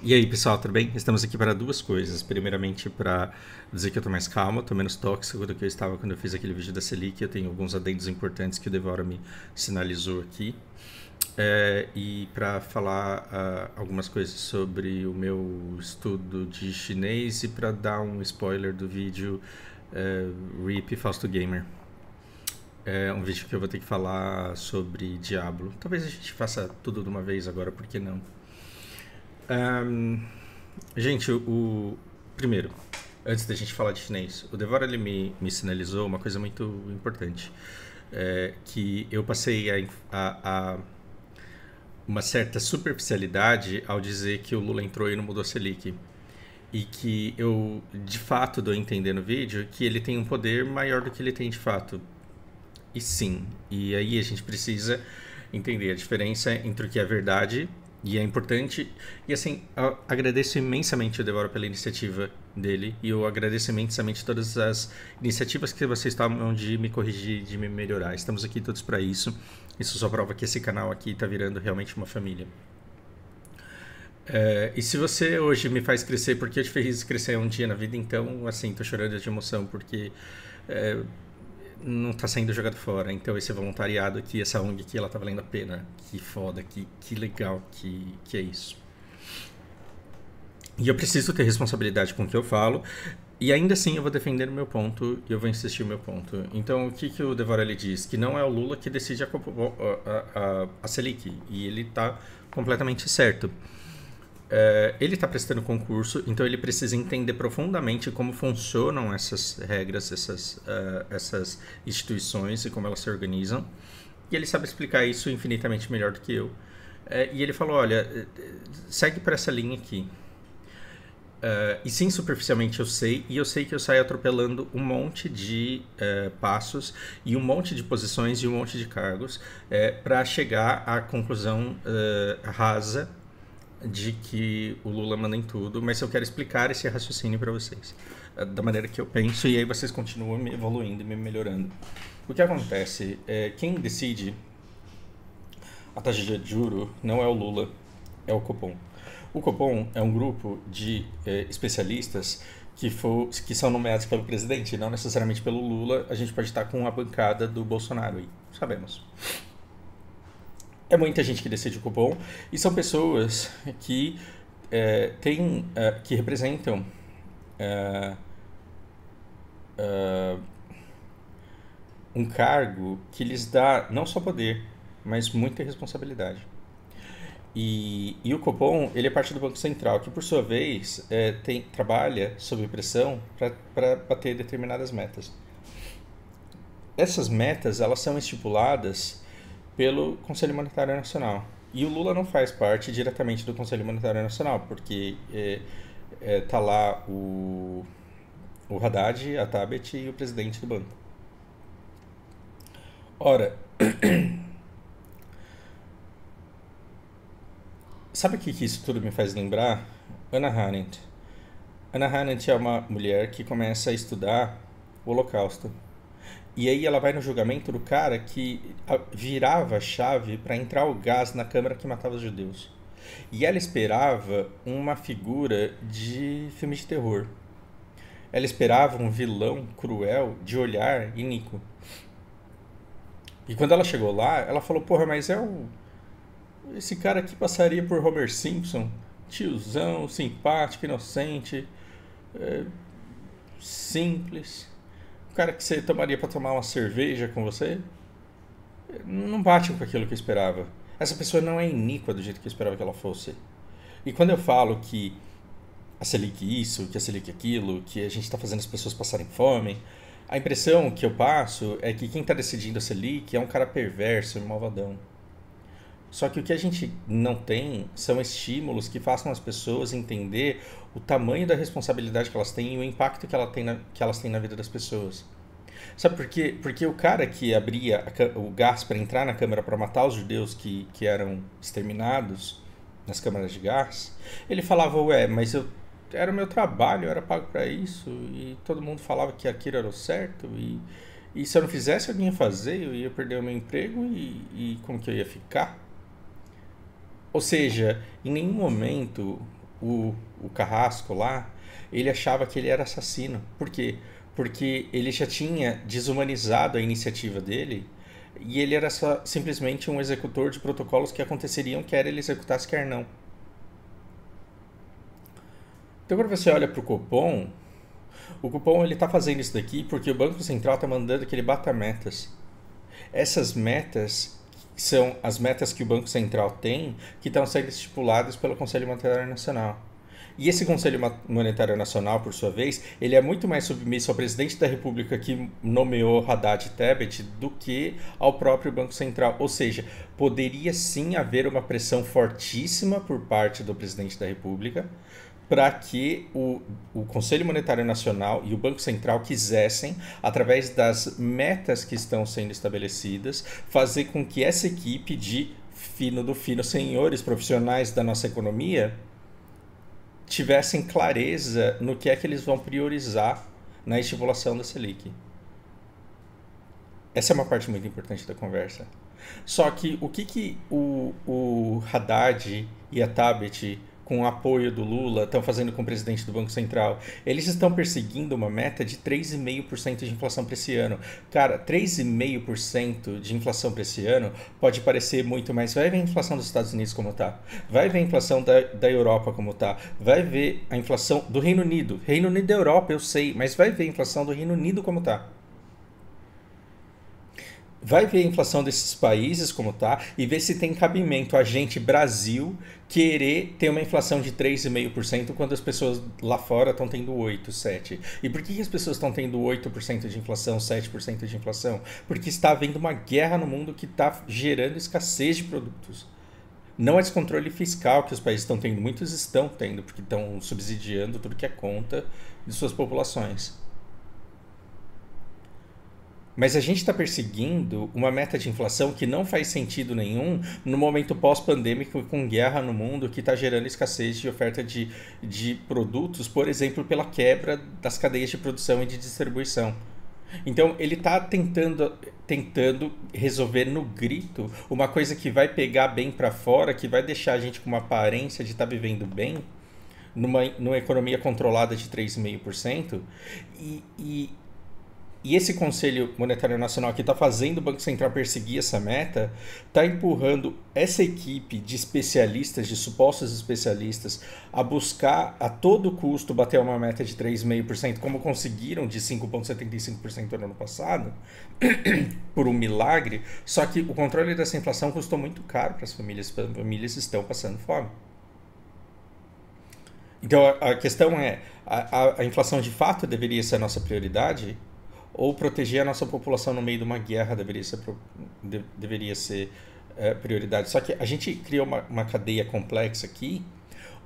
E aí, pessoal, tudo bem? Estamos aqui para duas coisas. Primeiramente, para dizer que eu estou mais calmo, estou menos tóxico do que eu estava quando eu fiz aquele vídeo da Selic. Eu tenho alguns adendos importantes que o Devora me sinalizou aqui. E para falar algumas coisas sobre o meu estudo de chinês e para dar um spoiler do vídeo RIP Fausto Gamer. É um vídeo que eu vou ter que falar sobre Diablo. Talvez a gente faça tudo de uma vez agora, por que não? Ahn, Gente, primeiro, antes da gente falar de chinês, o Devora ele me sinalizou uma coisa muito importante. Que eu passei a uma certa superficialidade ao dizer que o Lula entrou e não mudou a Selic. E que eu, de fato, dou a entender no vídeo que ele tem um poder maior do que ele tem de fato. E sim, e aí a gente precisa entender a diferença entre o que é verdade e é importante. E assim, eu agradeço imensamente o Devora pela iniciativa dele e eu agradeço imensamente todas as iniciativas que vocês tomam de me corrigir, de me melhorar. Estamos aqui todos para isso. Isso só prova que esse canal aqui está virando realmente uma família. E se você hoje me faz crescer porque eu te fiz crescer um dia na vida, então, assim, tô chorando de emoção porque é, não tá saindo jogado fora. Então esse voluntariado aqui, essa ONG aqui, ela tá valendo a pena. Que foda, que legal que é isso. E eu preciso ter responsabilidade com o que eu falo. E ainda assim eu vou defender o meu ponto e eu vou insistir no meu ponto. Então o que o Devora ele diz? Que não é o Lula que decide a Selic. E ele tá completamente certo. Ele está prestando concurso, então ele precisa entender profundamente como funcionam essas regras, essas instituições e como elas se organizam. E ele sabe explicar isso infinitamente melhor do que eu. E ele falou: olha, segue por essa linha aqui. E sim, superficialmente eu sei, e eu sei que eu saio atropelando um monte de passos e um monte de posições e um monte de cargos para chegar à conclusão rasa de que o Lula manda em tudo, mas eu quero explicar esse raciocínio para vocês, da maneira que eu penso, e aí vocês continuam me evoluindo e me melhorando. O que acontece é quem decide a taxa de juros não é o Lula, é o Copom. O Copom é um grupo de especialistas que são nomeados pelo presidente, não necessariamente pelo Lula. A gente pode estar com a bancada do Bolsonaro aí, sabemos. É muita gente que decide o Copom e são pessoas que que representam é, um cargo que lhes dá não só poder, mas muita responsabilidade. E o Copom ele é parte do Banco Central, que por sua vez trabalha sob pressão para bater determinadas metas. Essas metas elas são estipuladas pelo Conselho Monetário Nacional. E o Lula não faz parte diretamente do Conselho Monetário Nacional, porque tá lá o Haddad, a Tabet e o presidente do banco. Ora, sabe o que isso tudo me faz lembrar? Hannah Arendt. Hannah Arendt é uma mulher que começa a estudar o Holocausto. E aí ela vai no julgamento do cara que virava a chave para entrar o gás na câmara que matava os judeus. E ela esperava uma figura de filme de terror. Ela esperava um vilão cruel de olhar iníquo. E quando ela chegou lá, ela falou: porra, mas esse cara aqui passaria por Homer Simpson, tiozão, simpático, inocente, é, simples. O cara que você tomaria para tomar uma cerveja com você não bate com aquilo que eu esperava. Essa pessoa não é iníqua do jeito que eu esperava que ela fosse. E quando eu falo que a Selic isso, que a Selic aquilo, que a gente está fazendo as pessoas passarem fome, a impressão que eu passo é que quem está decidindo a Selic é um cara perverso e malvadão. Só que o que a gente não tem são estímulos que façam as pessoas entender o tamanho da responsabilidade que elas têm e o impacto que elas têm na vida das pessoas. Sabe por quê? Porque o cara que abria o gás para entrar na câmara para matar os judeus que eram exterminados nas câmaras de gás, ele falava: ué, mas era o meu trabalho, eu era pago para isso, e todo mundo falava que aquilo era o certo, e se eu não fizesse, alguém ia fazer, eu ia perder o meu emprego, e como que eu ia ficar? Ou seja, em nenhum momento o Carrasco lá, ele achava que ele era assassino. Por quê? Porque ele já tinha desumanizado a iniciativa dele e ele era só, simplesmente um executor de protocolos que aconteceriam quer ele executasse, quer não. Então, quando você olha para o Copom ele está fazendo isso daqui porque o Banco Central está mandando que ele bata metas. Essas metas são as metas que o Banco Central tem, que estão sendo estipuladas pelo Conselho Monetário Nacional. E esse Conselho Monetário Nacional, por sua vez, ele é muito mais submisso ao presidente da República que nomeou Haddad Tebet do que ao próprio Banco Central. Ou seja, poderia sim haver uma pressão fortíssima por parte do presidente da República para que o Conselho Monetário Nacional e o Banco Central quisessem, através das metas que estão sendo estabelecidas, fazer com que essa equipe de fino do fino, senhores profissionais da nossa economia, tivessem clareza no que é que eles vão priorizar na estipulação da Selic. Essa é uma parte muito importante da conversa. Só que o que o Haddad e a Tebet, com o apoio do Lula, estão fazendo com o presidente do Banco Central? Eles estão perseguindo uma meta de 3,5% de inflação para esse ano. Cara, 3,5% de inflação para esse ano pode parecer muito, mas vai ver a inflação dos Estados Unidos como está. Vai ver a inflação da Europa como está. Vai ver a inflação do Reino Unido. Reino Unido da Europa, eu sei, mas vai ver a inflação do Reino Unido como está. Vai ver a inflação desses países como tá e ver se tem cabimento a gente, Brasil, querer ter uma inflação de 3,5% quando as pessoas lá fora estão tendo 8, 7. E por que as pessoas estão tendo 8% de inflação, 7% de inflação? Porque está havendo uma guerra no mundo que está gerando escassez de produtos. Não é descontrole fiscal que os países estão tendo, muitos estão tendo, porque estão subsidiando tudo que é conta de suas populações. Mas a gente está perseguindo uma meta de inflação que não faz sentido nenhum no momento pós-pandêmico com guerra no mundo que está gerando escassez de oferta de produtos, por exemplo, pela quebra das cadeias de produção e de distribuição. Então ele está tentando resolver no grito uma coisa que vai pegar bem para fora, que vai deixar a gente com uma aparência de estar vivendo bem, numa economia controlada de 3,5%, e esse Conselho Monetário Nacional que está fazendo o Banco Central perseguir essa meta, está empurrando essa equipe de especialistas, de supostos especialistas, a buscar a todo custo bater uma meta de 3,5%, como conseguiram de 5,75% no ano passado, por um milagre, só que o controle dessa inflação custou muito caro para as famílias estão passando fome. Então a questão é, a inflação de fato deveria ser a nossa prioridade? Ou proteger a nossa população no meio de uma guerra deveria ser prioridade. Só que a gente criou uma cadeia complexa aqui,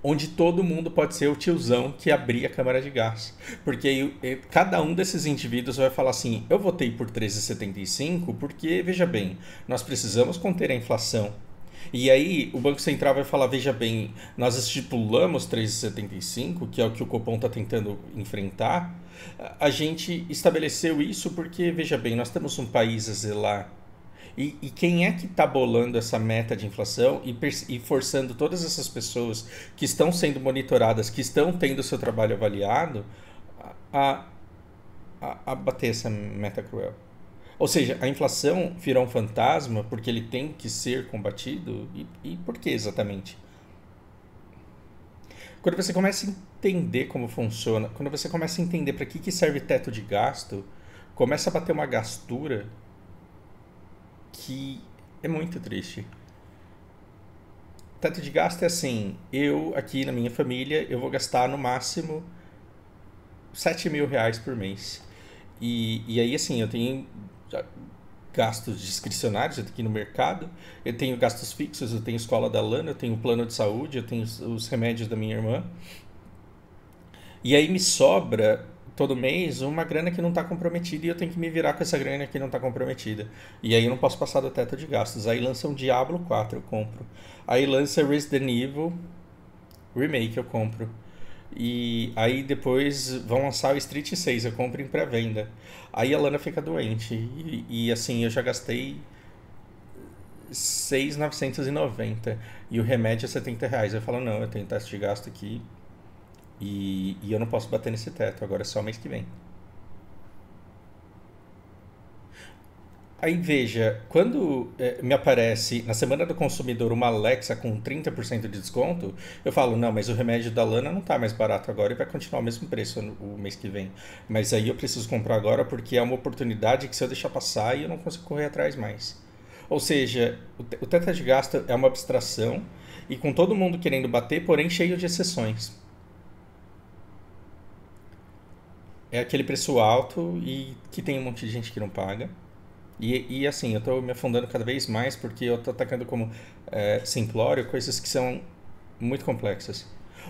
onde todo mundo pode ser o tiozão que abria a câmara de gás. Porque aí, cada um desses indivíduos vai falar assim, eu votei por 13,75 porque, veja bem, nós precisamos conter a inflação. E aí o Banco Central vai falar, veja bem, nós estipulamos 3,75, que é o que o Copom está tentando enfrentar. A gente estabeleceu isso porque, veja bem, nós temos um país a zelar. E quem é que está bolando essa meta de inflação e forçando todas essas pessoas que estão sendo monitoradas, que estão tendo seu trabalho avaliado, a bater essa meta cruel? Ou seja, a inflação virou um fantasma porque ele tem que ser combatido? E por que exatamente? Quando você começa a entender como funciona, quando você começa a entender para que serve teto de gasto, começa a bater uma gastura que é muito triste. Teto de gasto é assim, eu aqui na minha família, eu vou gastar no máximo R$7.000 por mês. E aí assim, eu tenho gastos discricionários, eu tenho que ir no mercado, eu tenho gastos fixos, eu tenho escola da Lana, eu tenho plano de saúde, eu tenho os remédios da minha irmã. E aí me sobra todo mês uma grana que não está comprometida e eu tenho que me virar com essa grana que não está comprometida. E aí eu não posso passar do teto de gastos. Aí lança um Diablo 4, eu compro. Aí lança Resident Evil Remake, eu compro. E aí depois vão lançar o Street 6, eu compro em pré-venda. Aí a Lana fica doente. E assim, eu já gastei 6.990 e o remédio é R$ 70. Eu falo, não, eu tenho taxa de gasto aqui e eu não posso bater nesse teto, agora é só mês que vem. Aí veja, quando me aparece na Semana do Consumidor uma Alexa com 30% de desconto, eu falo, não, mas o remédio da Lana não tá mais barato agora e vai continuar o mesmo preço o mês que vem. Mas aí eu preciso comprar agora porque é uma oportunidade que se eu deixar passar eu não consigo correr atrás mais. Ou seja, o teto de gasto é uma abstração e com todo mundo querendo bater, porém cheio de exceções. É aquele preço alto e que tem um monte de gente que não paga. E assim, eu estou me afundando cada vez mais porque eu estou atacando como simplório coisas que são muito complexas.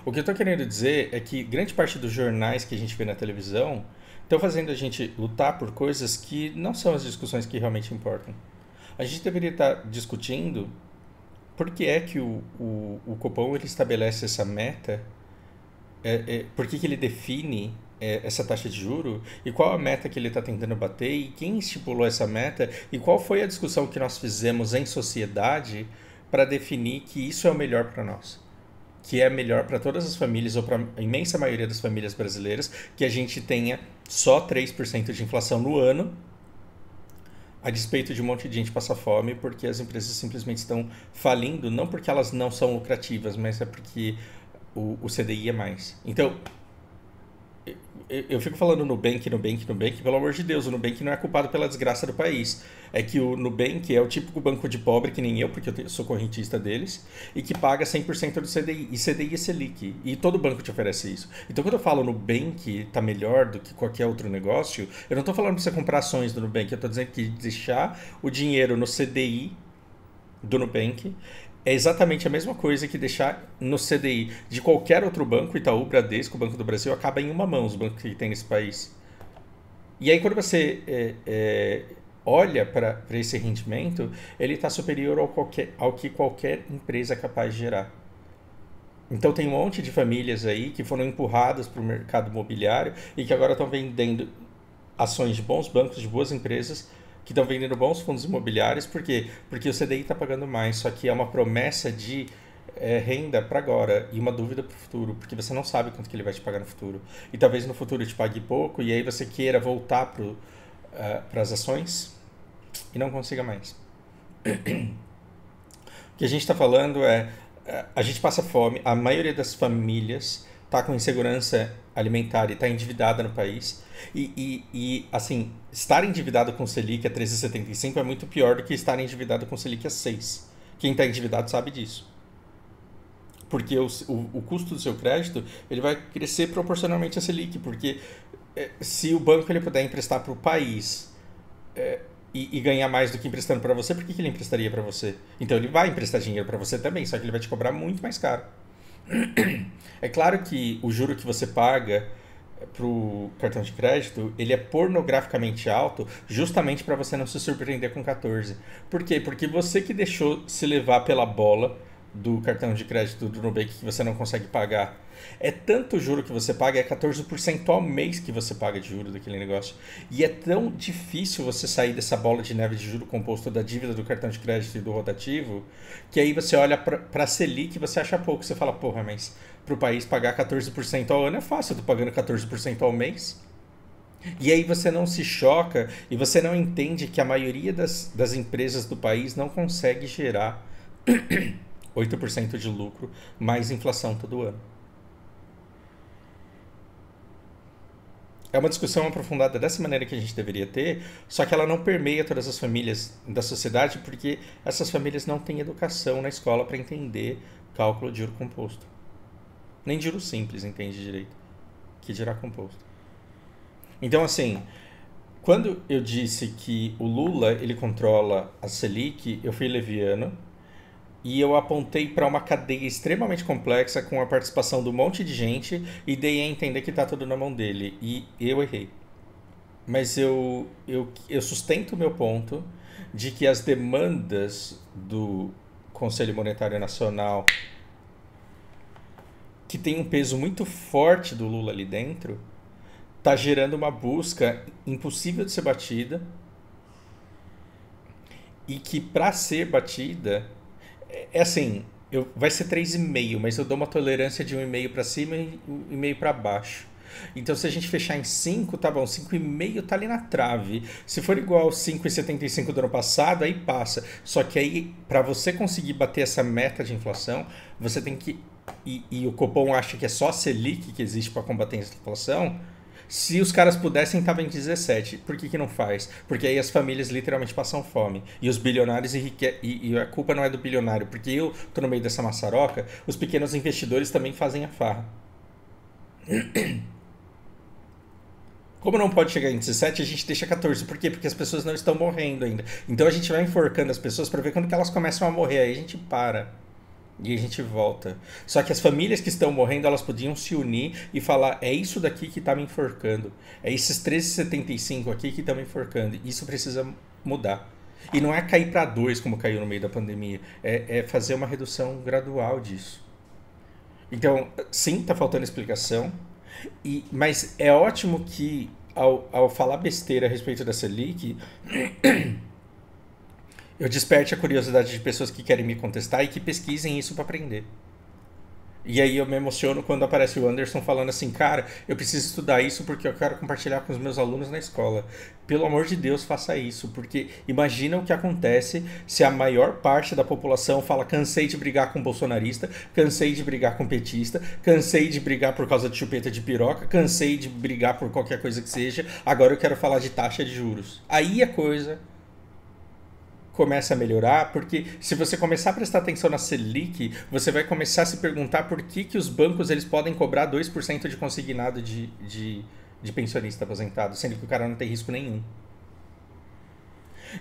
O que eu estou querendo dizer é que grande parte dos jornais que a gente vê na televisão estão fazendo a gente lutar por coisas que não são as discussões que realmente importam. A gente deveria estar discutindo por que é que o Copom ele estabelece essa meta, por que ele define essa taxa de juro e qual a meta que ele está tentando bater e quem estipulou essa meta e qual foi a discussão que nós fizemos em sociedade para definir que isso é o melhor para nós. Que é melhor para todas as famílias ou para a imensa maioria das famílias brasileiras que a gente tenha só 3% de inflação no ano, a despeito de um monte de gente passar fome, porque as empresas simplesmente estão falindo, não porque elas não são lucrativas, mas é porque o CDI é mais. Então, eu fico falando Nubank, Nubank, Nubank, pelo amor de Deus, o Nubank não é culpado pela desgraça do país. É que o Nubank é o típico banco de pobre, que nem eu, porque eu sou correntista deles, e que paga 100% do CDI. E CDI é Selic. E todo banco te oferece isso. Então, quando eu falo Nubank tá melhor do que qualquer outro negócio, eu não estou falando para você comprar ações do Nubank, eu estou dizendo que deixar o dinheiro no CDI do Nubank é exatamente a mesma coisa que deixar no CDI de qualquer outro banco, Itaú, Bradesco, Banco do Brasil, acaba em uma mão os bancos que tem nesse país. E aí quando você olha para esse rendimento, ele está superior ao que qualquer empresa é capaz de gerar. Então tem um monte de famílias aí que foram empurradas para o mercado imobiliário e que agora estão vendendo ações de bons bancos, de boas empresas, que estão vendendo bons fundos imobiliários. Por quê? Porque o CDI está pagando mais, só que é uma promessa de renda para agora e uma dúvida para o futuro, porque você não sabe quanto que ele vai te pagar no futuro. E talvez no futuro te pague pouco e aí você queira voltar para as ações e não consiga mais. O que a gente está falando a gente passa fome, a maioria das famílias está com insegurança alimentar e está endividada no país. Assim, estar endividado com Selic a 13,75 é muito pior do que estar endividado com Selic a 6. Quem está endividado sabe disso. Porque o custo do seu crédito ele vai crescer proporcionalmente a Selic. Porque se o banco ele puder emprestar para o país e ganhar mais do que emprestando para você, por que ele emprestaria para você? Então ele vai emprestar dinheiro para você também, só que ele vai te cobrar muito mais caro. É claro que o juro que você paga para o cartão de crédito, ele é pornograficamente alto justamente para você não se surpreender com 14. Por quê? Porque você que deixou se levar pela bola do cartão de crédito do Nubank que você não consegue pagar. É tanto juro que você paga, é 14% ao mês que você paga de juro daquele negócio. E é tão difícil você sair dessa bola de neve de juro composto da dívida do cartão de crédito e do rotativo, que aí você olha para a Selic e você acha pouco. Você fala, porra, mas para o país pagar 14% ao ano é fácil, eu tô pagando 14% ao mês. E aí você não se choca e você não entende que a maioria das empresas do país não consegue gerar 8% de lucro mais inflação todo ano. É uma discussão aprofundada dessa maneira que a gente deveria ter, só que ela não permeia todas as famílias da sociedade porque essas famílias não têm educação na escola para entender cálculo de juro composto. Nem de juro simples entende direito, que dirá composto. Então, assim, quando eu disse que o Lula ele controla a Selic, eu fui leviano e eu apontei para uma cadeia extremamente complexa com a participação de um monte de gente e dei a entender que está tudo na mão dele. E eu errei. Mas eu sustento o meu ponto de que as demandas do Conselho Monetário Nacional, que tem um peso muito forte do Lula ali dentro, está gerando uma busca impossível de ser batida e que para ser batida, é assim, vai ser 3,5, mas eu dou uma tolerância de 1,5 para cima e 1,5 para baixo. Então, se a gente fechar em 5, tá bom, 5,5 tá ali na trave. Se for igual 5,75 do ano passado, aí passa. Só que aí, para você conseguir bater essa meta de inflação, você tem que. E o Copom acha que é só a Selic que existe para combater a inflação. Se os caras pudessem, tava em 17. Por que não faz? Porque aí as famílias literalmente passam fome. E os bilionários e a culpa não é do bilionário, porque eu tô no meio dessa maçaroca, os pequenos investidores também fazem a farra. Como não pode chegar em 17, a gente deixa 14. Por quê? Porque as pessoas não estão morrendo ainda. Então a gente vai enforcando as pessoas para ver quando que elas começam a morrer. Aí a gente para. E a gente volta. Só que as famílias que estão morrendo, elas podiam se unir e falar: é isso daqui que está me enforcando. É esses 13,75 aqui que estão me enforcando. Isso precisa mudar. E não é cair para 2 como caiu no meio da pandemia. É fazer uma redução gradual disso. Então, sim, está faltando explicação. Mas é ótimo que, ao falar besteira a respeito da Selic, eu desperte a curiosidade de pessoas que querem me contestar e que pesquisem isso para aprender. E aí eu me emociono quando aparece o Anderson falando assim: cara, eu preciso estudar isso porque eu quero compartilhar com os meus alunos na escola. Pelo amor de Deus, faça isso, porque imagina o que acontece se a maior parte da população fala: cansei de brigar com bolsonarista, cansei de brigar com petista, cansei de brigar por causa de chupeta de piroca, cansei de brigar por qualquer coisa que seja, agora eu quero falar de taxa de juros. Aí a coisa começa a melhorar, porque se você começar a prestar atenção na Selic, você vai começar a se perguntar por que os bancos eles podem cobrar 2% de consignado de pensionista aposentado, sendo que o cara não tem risco nenhum.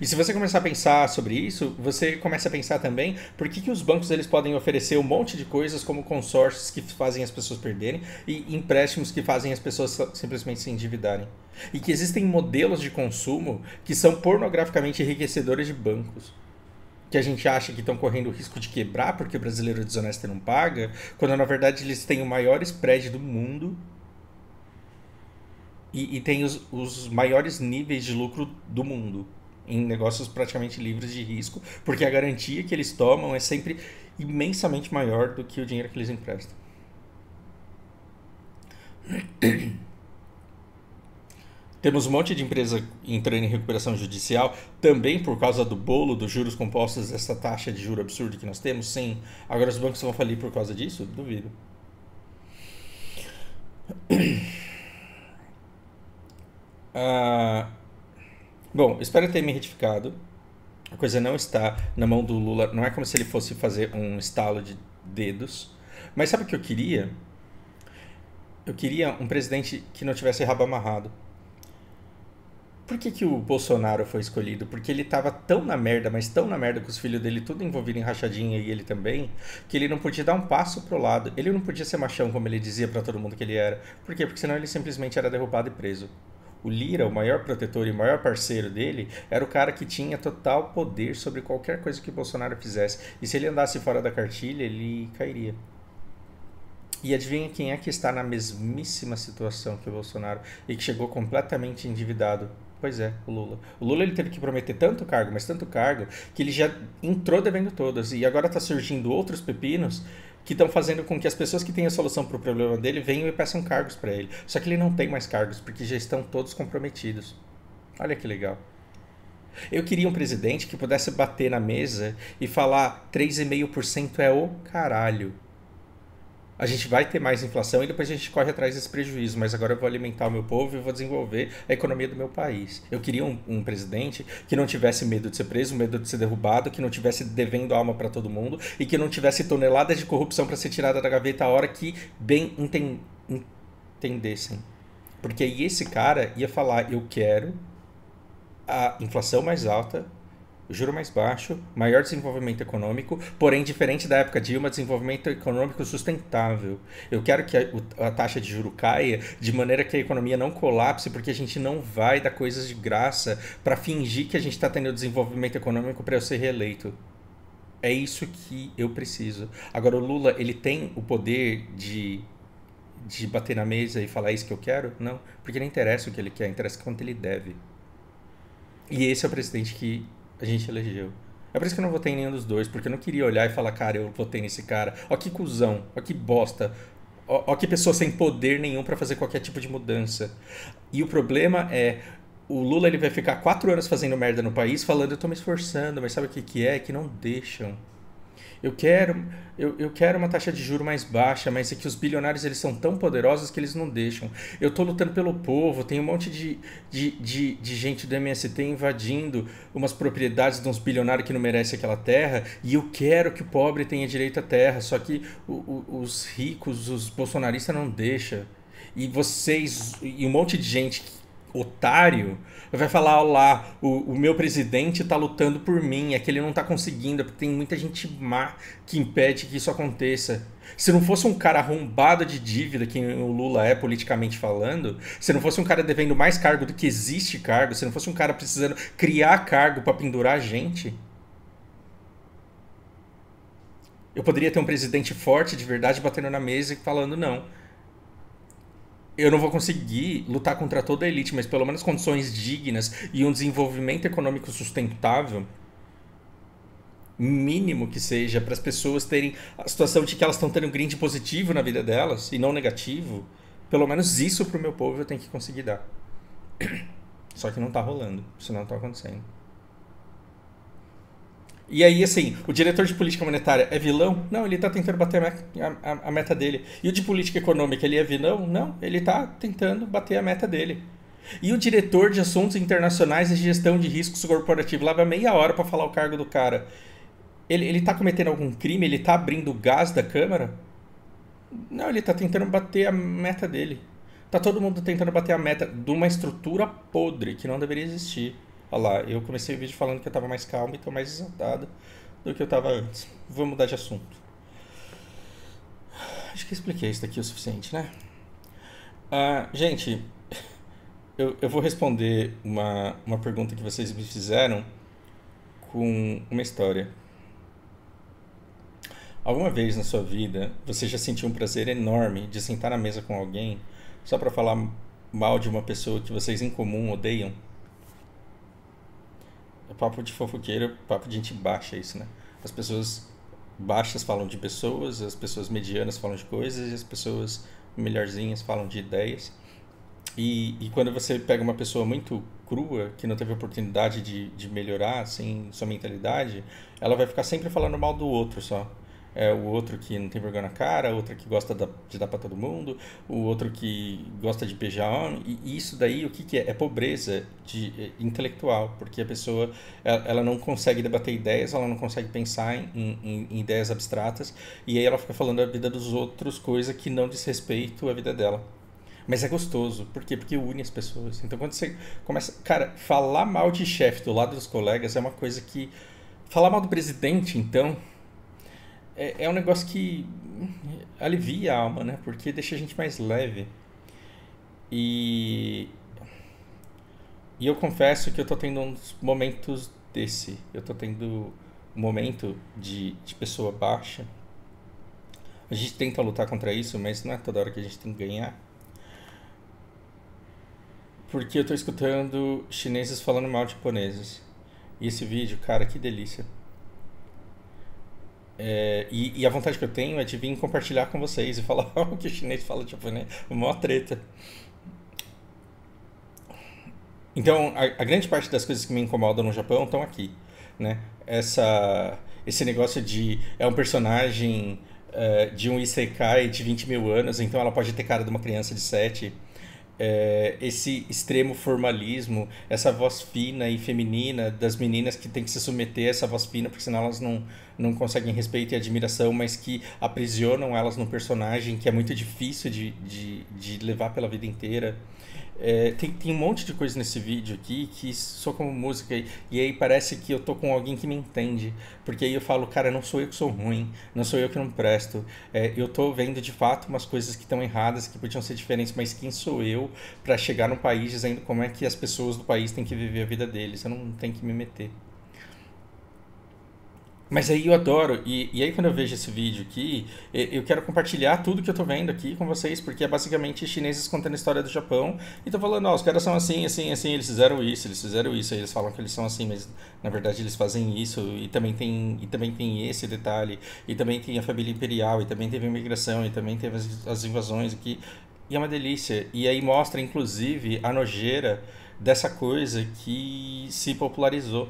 E se você começar a pensar sobre isso, você começa a pensar também por que os bancos eles podem oferecer um monte de coisas como consórcios que fazem as pessoas perderem e empréstimos que fazem as pessoas simplesmente se endividarem. E que existem modelos de consumo que são pornograficamente enriquecedores de bancos. Que a gente acha que estão correndo o risco de quebrar porque o brasileiro desonesto não paga, quando na verdade eles têm o maior spread do mundo e têm os maiores níveis de lucro do mundo em negócios praticamente livres de risco, porque a garantia que eles tomam é sempre imensamente maior do que o dinheiro que eles emprestam. Temos um monte de empresa entrando em recuperação judicial, também por causa do bolo dos juros compostos, dessa taxa de juro absurda que nós temos? Sim. Agora os bancos vão falir por causa disso? Duvido. Bom, espero ter me retificado. A coisa não está na mão do Lula. Não é como se ele fosse fazer um estalo de dedos. Mas sabe o que eu queria? Eu queria um presidente que não tivesse rabo amarrado. Por que o Bolsonaro foi escolhido? Porque ele tava tão na merda, mas tão na merda com os filhos dele tudo envolvido em rachadinha e ele também, que ele não podia dar um passo pro lado. Ele não podia ser machão como ele dizia pra todo mundo que ele era. Por quê? Porque senão ele simplesmente era derrubado e preso. O Lira, o maior protetor e o maior parceiro dele, era o cara que tinha total poder sobre qualquer coisa que o Bolsonaro fizesse. E se ele andasse fora da cartilha, ele cairia. E adivinha quem é que está na mesmíssima situação que o Bolsonaro e que chegou completamente endividado? Pois é, o Lula. O Lula ele teve que prometer tanto cargo, mas tanto cargo, que ele já entrou devendo todas. E agora está surgindo outros pepinos que estão fazendo com que as pessoas que têm a solução para o problema dele venham e peçam cargos para ele. Só que ele não tem mais cargos, porque já estão todos comprometidos. Olha que legal. Eu queria um presidente que pudesse bater na mesa e falar 3,5% é o caralho. A gente vai ter mais inflação e depois a gente corre atrás desse prejuízo, mas agora eu vou alimentar o meu povo e vou desenvolver a economia do meu país. Eu queria um presidente que não tivesse medo de ser preso, medo de ser derrubado, que não tivesse devendo alma para todo mundo e que não tivesse toneladas de corrupção para ser tirada da gaveta a hora que bem entendessem. Porque aí esse cara ia falar: eu quero a inflação mais alta, juro mais baixo, maior desenvolvimento econômico, porém, diferente da época Dilma, desenvolvimento econômico sustentável. Eu quero que a taxa de juro caia de maneira que a economia não colapse, porque a gente não vai dar coisas de graça para fingir que a gente está tendo desenvolvimento econômico para eu ser reeleito. É isso que eu preciso. Agora, o Lula, ele tem o poder de bater na mesa e falar: é isso que eu quero? Não, porque não interessa o que ele quer, interessa quanto ele deve. E esse é o presidente que a gente elegeu. É por isso que eu não votei em nenhum dos dois, porque eu não queria olhar e falar, cara, eu votei nesse cara. Ó que cuzão, ó que bosta, ó que pessoa sem poder nenhum pra fazer qualquer tipo de mudança. E o problema é, o Lula ele vai ficar 4 anos fazendo merda no país, falando eu tô me esforçando, mas sabe o que que é? Que não deixam. Eu quero, eu quero uma taxa de juro mais baixa, mas é que os bilionários eles são tão poderosos que eles não deixam. Eu tô lutando pelo povo, tem um monte de gente do MST invadindo umas propriedades de uns bilionários que não merecem aquela terra, e eu quero que o pobre tenha direito à terra, só que os ricos, os bolsonaristas não deixam. E vocês, e um monte de gente otário vai falar, ó lá, o meu presidente tá lutando por mim, é que ele não tá conseguindo, é porque tem muita gente má que impede que isso aconteça. Se não fosse um cara arrombado de dívida, que o Lula é politicamente falando, se não fosse um cara devendo mais cargo do que existe cargo, se não fosse um cara precisando criar cargo para pendurar gente, eu poderia ter um presidente forte de verdade batendo na mesa e falando não. Eu não vou conseguir lutar contra toda a elite, mas pelo menos condições dignas e um desenvolvimento econômico sustentável, mínimo que seja, para as pessoas terem a situação de que elas estão tendo um grind positivo na vida delas e não negativo, pelo menos isso pro meu povo eu tenho que conseguir dar. Só que não tá rolando, isso não tá acontecendo. E aí, assim, o diretor de política monetária é vilão? Não, ele está tentando bater a meta dele. E o de política econômica, ele é vilão? Não, ele está tentando bater a meta dele. E o diretor de assuntos internacionais e gestão de riscos corporativos leva meia hora para falar o cargo do cara. Ele tá cometendo algum crime? Ele tá abrindo o gás da Câmara? Não, ele tá tentando bater a meta dele. Tá todo mundo tentando bater a meta de uma estrutura podre que não deveria existir. Olha lá, eu comecei o vídeo falando que eu tava mais calmo e tô mais exaltado do que eu tava antes. Vou mudar de assunto. Acho que expliquei isso daqui o suficiente, né? Gente, eu vou responder uma pergunta que vocês me fizeram com uma história. Alguma vez na sua vida você já sentiu um prazer enorme de sentar na mesa com alguém só para falar mal de uma pessoa que vocês em comum odeiam? É papo de fofoqueiro, papo de gente baixa isso, né? As pessoas baixas falam de pessoas, as pessoas medianas falam de coisas e as pessoas melhorzinhas falam de ideias. E quando você pega uma pessoa muito crua, que não teve oportunidade de melhorar assim, sua mentalidade, ela vai ficar sempre falando mal do outro só. É o outro que não tem vergonha na cara, o outro que gosta de dar pra todo mundo, o outro que gosta de beijar homem. E isso daí, o que que é? É pobreza intelectual, porque a pessoa ela não consegue debater ideias, ela não consegue pensar em ideias abstratas, e aí ela fica falando a vida dos outros, coisa que não diz respeito à vida dela. Mas é gostoso. Por quê? Porque une as pessoas. Então quando você começa. Cara, falar mal de chefe do lado dos colegas é uma coisa que. Falar mal do presidente, então. É um negócio que alivia a alma, né? Porque deixa a gente mais leve. E. E eu confesso que eu tô tendo uns momentos desse. Eu tô tendo um momento de pessoa baixa. A gente tenta lutar contra isso, mas não é toda hora que a gente tem que ganhar. Porque eu tô escutando chineses falando mal de japoneses. E esse vídeo, cara, que delícia. E a vontade que eu tenho é de vir compartilhar com vocês e falar o que o chinês fala de japonês. Uma treta. Então, a grande parte das coisas que me incomodam no Japão estão aqui, né? Esse negócio de... É um personagem de um isekai de 20 mil anos, então ela pode ter cara de uma criança de 7. Esse extremo formalismo, essa voz fina e feminina das meninas que tem que se submeter a essa voz fina, porque senão elas não conseguem respeito e admiração, mas que aprisionam elas num personagem que é muito difícil de levar pela vida inteira. Tem um monte de coisa nesse vídeo aqui que sou como música e aí parece que eu tô com alguém que me entende, porque aí eu falo, cara, não sou eu que sou ruim, não sou eu que não presto, eu tô vendo de fato umas coisas que estão erradas, que podiam ser diferentes, mas quem sou eu para chegar num país dizendo como é que as pessoas do país têm que viver a vida deles? Eu não tenho que me meter. Mas aí eu adoro, e aí quando eu vejo esse vídeo aqui, eu quero compartilhar tudo que eu tô vendo aqui com vocês, porque é basicamente chineses contando a história do Japão, e tô falando, ó, os caras são assim, assim, assim, eles fizeram isso, aí eles falam que eles são assim, mas na verdade eles fazem isso, e também tem esse detalhe, e também tem a família imperial, e também teve a imigração, e também teve as invasões aqui, e é uma delícia. E aí mostra, inclusive, a nojeira dessa coisa que se popularizou.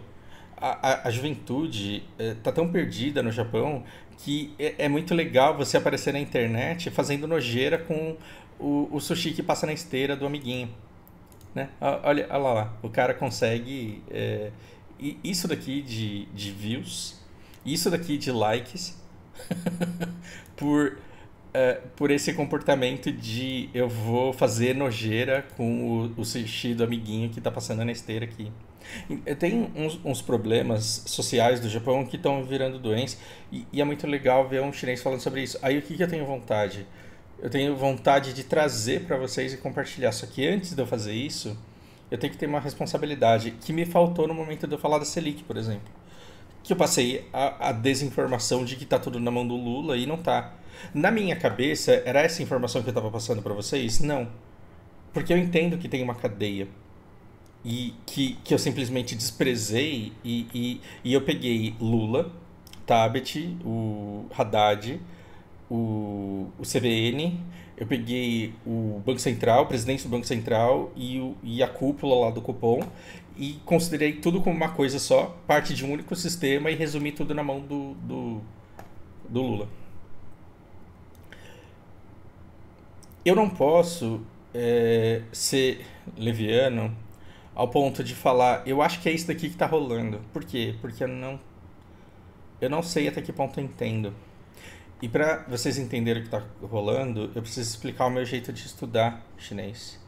A juventude tá tão perdida no Japão que é muito legal você aparecer na internet fazendo nojeira com o sushi que passa na esteira do amiguinho, né? Olha lá, o cara consegue isso daqui de views, isso daqui de likes por, por esse comportamento de eu vou fazer nojeira com o sushi do amiguinho que tá passando na esteira aqui. Tem uns problemas sociais do Japão que estão virando doença e é muito legal ver um chinês falando sobre isso. Aí o que eu tenho vontade? Eu tenho vontade de trazer para vocês e compartilhar. Só que antes de eu fazer isso, eu tenho que ter uma responsabilidade que me faltou no momento de eu falar da Selic, por exemplo. Que eu passei a desinformação de que tá tudo na mão do Lula e não tá. Na minha cabeça, era essa informação que eu estava passando para vocês? Não. Porque eu entendo que tem uma cadeia e que eu simplesmente desprezei e eu peguei Lula, Tabet, o Haddad, o CBN, eu peguei o Banco Central, o presidente do Banco Central e a cúpula lá do Copom e considerei tudo como uma coisa só, parte de um único sistema e resumi tudo na mão do Lula. Eu não posso ser leviano ao ponto de falar, eu acho que é isso daqui que tá rolando. Por quê? Porque eu não sei até que ponto eu entendo. E para vocês entenderem o que está rolando, eu preciso explicar o meu jeito de estudar chinês.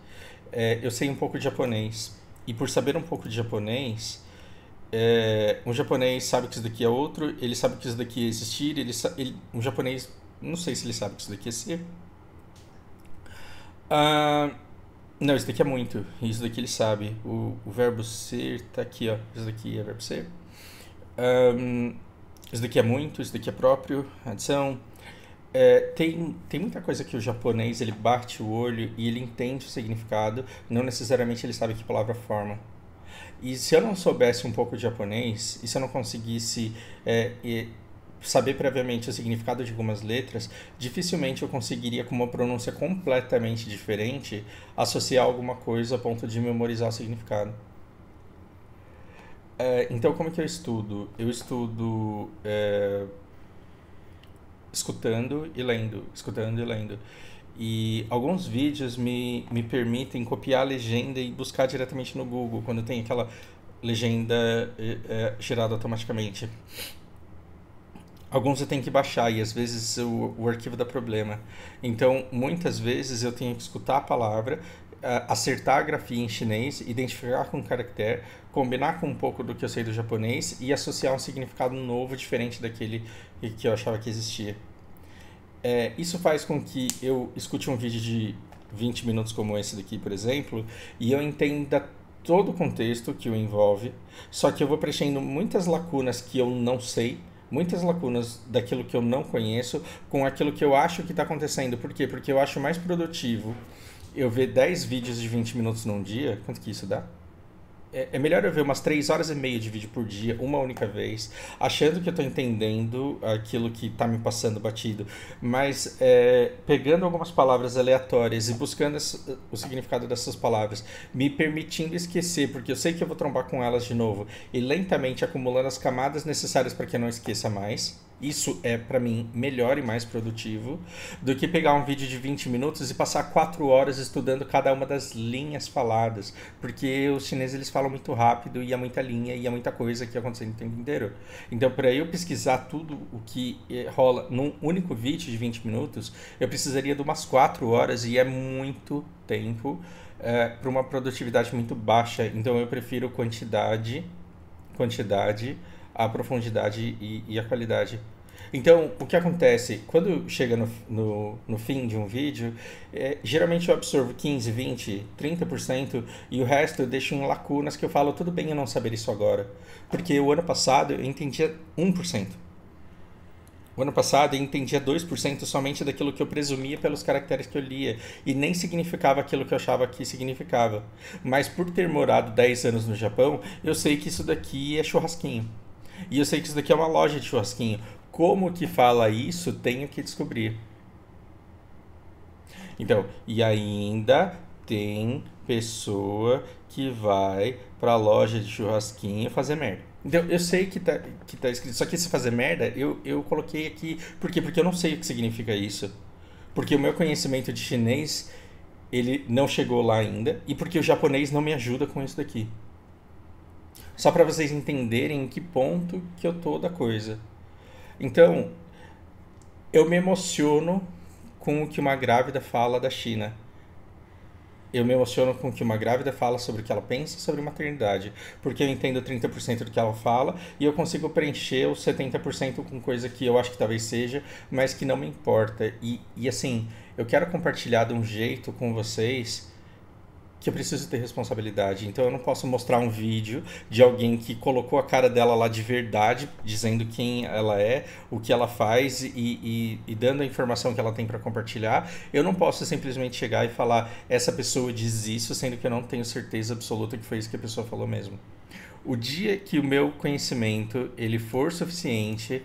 Eu sei um pouco de japonês. E por saber um pouco de japonês, um japonês sabe que isso daqui é outro, ele sabe que isso daqui é existir, um japonês, não sei se ele sabe que isso daqui é ser. Ah, não, isso daqui é muito. Isso daqui ele sabe. O verbo ser tá aqui, ó. Isso daqui é verbo ser. Ahn, isso daqui é muito, isso daqui é próprio, adição. Tem muita coisa que o japonês ele bate o olho e ele entende o significado, não necessariamente ele sabe que palavra forma. E se eu não soubesse um pouco de japonês, e se eu não conseguisse saber previamente o significado de algumas letras, dificilmente eu conseguiria, com uma pronúncia completamente diferente, associar alguma coisa a ponto de memorizar o significado. Então, como que eu estudo? Eu estudo escutando e lendo, escutando e lendo. E alguns vídeos me permitem copiar a legenda e buscar diretamente no Google, quando tem aquela legenda gerada automaticamente. Alguns eu tenho que baixar e às vezes o arquivo dá problema. Então, muitas vezes eu tenho que escutar a palavra, acertar a grafia em chinês, identificar com o caractere, combinar com um pouco do que eu sei do japonês e associar um significado novo, diferente daquele que eu achava que existia. Isso faz com que eu escute um vídeo de 20 minutos como esse daqui, por exemplo, e eu entenda todo o contexto que o envolve, só que eu vou preenchendo muitas lacunas que eu não sei, muitas lacunas daquilo que eu não conheço, com aquilo que eu acho que está acontecendo. Por quê? Porque eu acho mais produtivo eu ver 10 vídeos de 20 minutos num dia. Quanto que isso dá? É melhor eu ver umas 3 horas e meia de vídeo por dia, uma única vez, achando que eu estou entendendo aquilo que está me passando batido, mas pegando algumas palavras aleatórias e buscando o significado dessas palavras, me permitindo esquecer, porque eu sei que eu vou trombar com elas de novo, e lentamente acumulando as camadas necessárias para que eu não esqueça mais. Isso é, para mim, melhor e mais produtivo do que pegar um vídeo de 20 minutos e passar 4 horas estudando cada uma das linhas faladas, porque os chineses eles falam muito rápido e é muita linha e é muita coisa que acontece no tempo inteiro. Então, para eu pesquisar tudo o que rola num único vídeo de 20 minutos, eu precisaria de umas 4 horas e é muito tempo para uma produtividade muito baixa. Então, eu prefiro quantidade, a profundidade e a qualidade. Então, o que acontece? Quando chega no fim de um vídeo, geralmente eu absorvo 15, 20, 30% e o resto eu deixo em lacunas que eu falo, tudo bem eu não saber isso agora. Porque o ano passado eu entendia 1%. O ano passado eu entendia 2% somente daquilo que eu presumia pelos caracteres que eu lia, e nem significava aquilo que eu achava que significava. Mas por ter morado 10 anos no Japão, eu sei que isso daqui é churrasquinho. E eu sei que isso daqui é uma loja de churrasquinho. Como que fala isso, tenho que descobrir. Então, e ainda tem pessoa que vai pra loja de churrasquinho fazer merda. Então, eu sei que tá escrito, só que esse fazer merda, eu coloquei aqui, por quê? Porque eu não sei o que significa isso. Porque o meu conhecimento de chinês, ele não chegou lá ainda, e porque o japonês não me ajuda com isso daqui. Só para vocês entenderem em que ponto que eu tô da coisa. Então, eu me emociono com o que uma grávida fala da China. Eu me emociono com o que uma grávida fala sobre o que ela pensa sobre maternidade, porque eu entendo 30% do que ela fala e eu consigo preencher os 70% com coisa que eu acho que talvez seja, mas que não me importa. E assim, eu quero compartilhar de um jeito com vocês que eu preciso ter responsabilidade. Então eu não posso mostrar um vídeo de alguém que colocou a cara dela lá de verdade, dizendo quem ela é, o que ela faz e dando a informação que ela tem para compartilhar. Eu não posso simplesmente chegar e falar essa pessoa diz isso, sendo que eu não tenho certeza absoluta que foi isso que a pessoa falou mesmo. O dia que o meu conhecimento ele for suficiente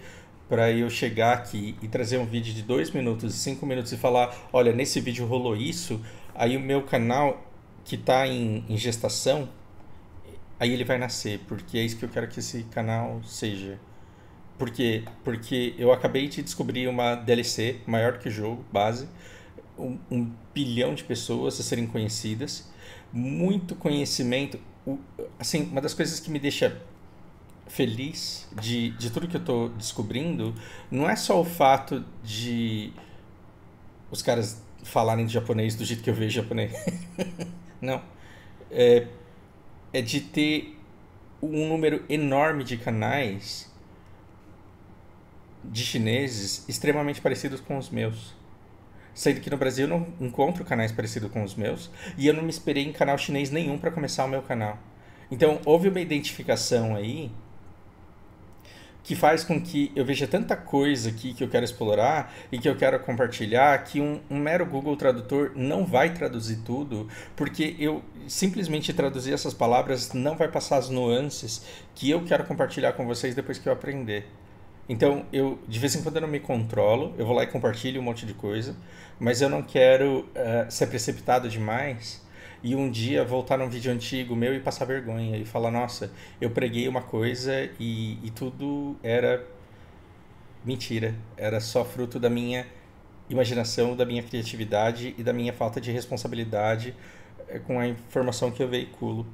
para eu chegar aqui e trazer um vídeo de 2 minutos, 5 minutos e falar, olha, nesse vídeo rolou isso, aí o meu canal que está em gestação, aí ele vai nascer, porque é isso que eu quero que esse canal seja. Por quê? Porque eu acabei de descobrir uma DLC maior que o jogo, base, 1 bilhão de pessoas a serem conhecidas, muito conhecimento. Assim, uma das coisas que me deixa feliz de tudo que eu estou descobrindo não é só o fato de os caras falarem de japonês do jeito que eu vejo japonês. Não. É, é de ter um número enorme de canais de chineses extremamente parecidos com os meus. Sendo que no Brasil eu não encontro canais parecidos com os meus e eu não me esperei em canal chinês nenhum para começar o meu canal. Então houve uma identificação aí que faz com que eu veja tanta coisa aqui que eu quero explorar e que eu quero compartilhar que um mero Google Tradutor não vai traduzir tudo, porque eu simplesmente traduzir essas palavras não vai passar as nuances que eu quero compartilhar com vocês depois que eu aprender. Então, eu de vez em quando eu não me controlo, eu vou lá e compartilho um monte de coisa, mas eu não quero ser precipitado demais e um dia voltar num vídeo antigo meu e passar vergonha e falar, nossa, eu preguei uma coisa e tudo era mentira, era só fruto da minha imaginação, da minha criatividade e da minha falta de responsabilidade com a informação que eu veiculo.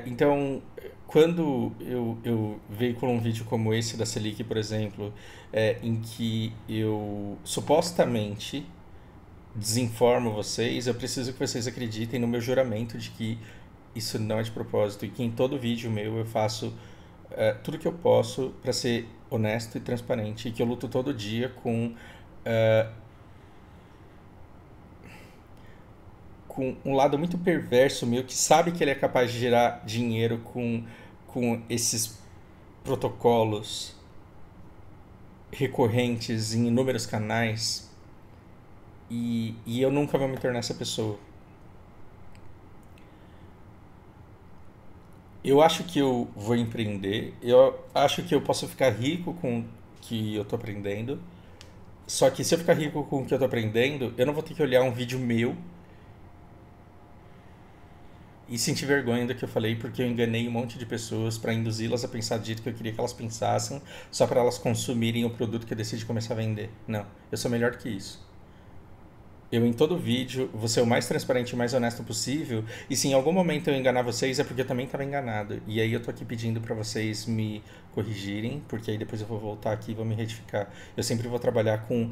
Então, quando eu veiculo um vídeo como esse da Selic, por exemplo, em que eu supostamente desinformo vocês, eu preciso que vocês acreditem no meu juramento de que isso não é de propósito e que em todo vídeo meu eu faço tudo que eu posso para ser honesto e transparente e que eu luto todo dia com um lado muito perverso meu que sabe que ele é capaz de gerar dinheiro com esses protocolos recorrentes em inúmeros canais e eu nunca vou me tornar essa pessoa. Eu acho que eu vou empreender, eu acho que eu posso ficar rico com o que eu tô aprendendo, só que se eu ficar rico com o que eu tô aprendendo, eu não vou ter que olhar um vídeo meu e sentir vergonha do que eu falei porque eu enganei um monte de pessoas para induzi-las a pensar do jeito que eu queria que elas pensassem, só para elas consumirem o produto que eu decidi começar a vender. Não, eu sou melhor que isso. Eu em todo vídeo vou ser o mais transparente e o mais honesto possível, e se em algum momento eu enganar vocês é porque eu também estava enganado. E aí eu tô aqui pedindo para vocês me corrigirem, porque aí depois eu vou voltar aqui e vou me retificar. Eu sempre vou trabalhar com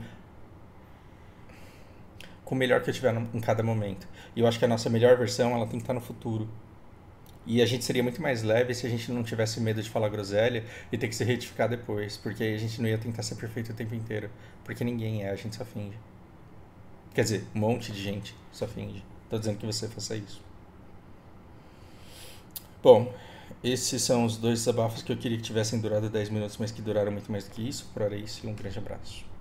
o melhor que eu tiver em cada momento. E eu acho que a nossa melhor versão ela tem que estar no futuro. E a gente seria muito mais leve se a gente não tivesse medo de falar groselha e ter que se retificar depois, porque aí a gente não ia tentar ser perfeito o tempo inteiro, porque ninguém é, a gente só finge. Quer dizer, um monte de gente só finge. Tô dizendo que você faça isso. Bom, esses são os dois desabafos que eu queria que tivessem durado 10 minutos, mas que duraram muito mais do que isso. Por hora é isso e um grande abraço.